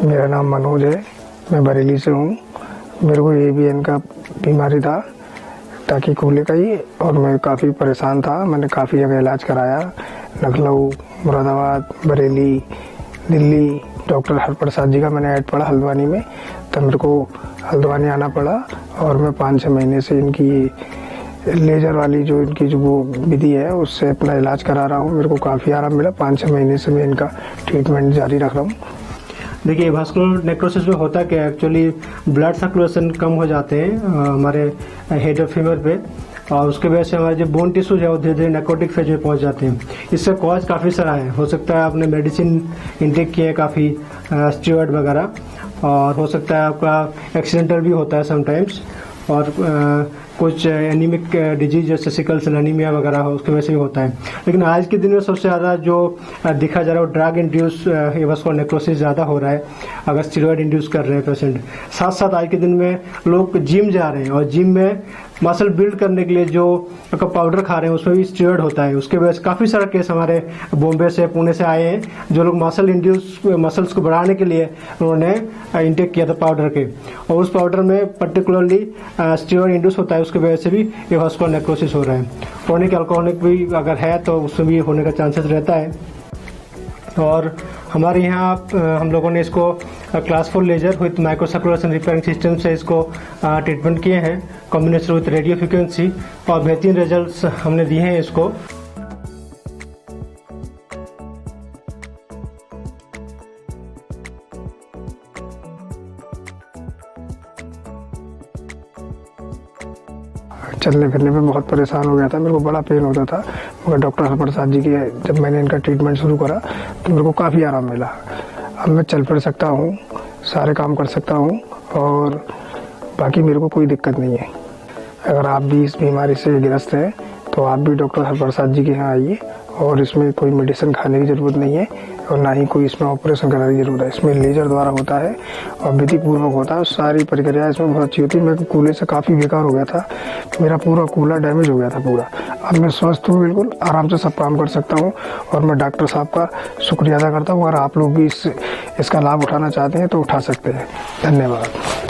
मेरा नाम मनोज है, मैं बरेली से हूँ। मेरे को AVN का बीमारी था, टाकी कूले का ही, और मैं काफ़ी परेशान था। मैंने काफ़ी जगह इलाज कराया, लखनऊ, मुरादाबाद, बरेली, दिल्ली। डॉक्टर हरप्रसाद जी का मैंने ऐड पढ़ा हल्द्वानी में, तब मेरे को हल्द्वानी आना पड़ा और मैं 5-6 महीने से इनकी लेज़र वाली जो इनकी जो वो विधि है उससे अपना इलाज करा रहा हूँ। मेरे को काफ़ी आराम मिला। 5-6 महीने से मैं इनका ट्रीटमेंट जारी रख रहा हूँ। देखिए, वास्कुलर नेक्रोसिस में होता क्या है, एक्चुअली ब्लड सर्कुलेशन कम हो जाते हैं हमारे हेड और फीमर पे, और उसके वजह से हमारे जो बोन टिश्यूज है वो धीरे धीरे नेक्रोटिक फेज में पहुंच जाते हैं। इससे कॉज काफ़ी सारा है। हो सकता है आपने मेडिसिन इंटेक किए काफ़ी, स्टेरॉइड वगैरह, और हो सकता है आपका एक्सीडेंटल भी होता है समटाइम्स, और कुछ एनीमिक डिजीज जैसे सिकल सेल एनीमिया वगैरह हो, उसकी वजह से भी होता है। लेकिन आज के दिन में सबसे ज़्यादा जो दिखा जा रहा है वो ड्रग इंड्यूस एवास्कुलर नेक्रोसिस ज़्यादा हो रहा है, अगर स्टेरॉइड इंड्यूस कर रहे हैं पेशेंट। साथ साथ आज के दिन में लोग जिम जा रहे हैं, और जिम में मसल बिल्ड करने के लिए जो पाउडर खा रहे हैं उसमें भी स्टेरॉइड होता है। उसके वजह से काफ़ी सारा केस हमारे बॉम्बे से, पुणे से आए हैं, जो लोग मसल्स को बढ़ाने के लिए उन्होंने इंटेक किया था पाउडर के, और उस पाउडर में पर्टिकुलरली स्टेरॉइड इंड्यूस होता है। उसकी वजह से भी एवास्कुलर नेक्रोसिस हो रहा है। क्रोनिक अल्कोहलिक भी अगर है तो उसमें भी होने का चांसेस रहता है। और हमारे यहाँ हम लोगों ने इसको class 4 laser with microcirculation repairing system से इसको ट्रीटमेंट किए हैं, कॉम्बिनेशन विथ रेडियो फ्रिक्वेंसी, और बेहतरीन रिजल्ट्स हमने दिए हैं इसको। चलने फिरने में बहुत परेशान हो गया था, मेरे को बड़ा पेन होता था, मगर डॉक्टर हरप्रसाद जी के जब मैंने इनका ट्रीटमेंट शुरू करा तो मेरे को काफ़ी आराम मिला। अब मैं चल फिर सकता हूँ, सारे काम कर सकता हूँ, और बाकी मेरे को कोई दिक्कत नहीं है। अगर आप भी इस बीमारी से ग्रस्त हैं तो आप भी डॉक्टर हरप्रसाद जी के यहाँ आइए, और इसमें कोई मेडिसिन खाने की ज़रूरत नहीं है, और ना ही कोई इसमें ऑपरेशन कराने की ज़रूरत है। इसमें लेजर द्वारा होता है और विधि पूर्वक होता है। सारी प्रक्रिया इसमें बहुत अच्छी होती है। मेरे कूले से काफ़ी बेकार हो गया था, मेरा पूरा कूला डैमेज हो गया था पूरा। अब मैं स्वस्थ हूँ, बिल्कुल आराम से सब काम कर सकता हूँ, और मैं डॉक्टर साहब का शुक्रिया अदा करता हूँ। अगर आप लोग भी इसका लाभ उठाना चाहते हैं तो उठा सकते हैं। धन्यवाद।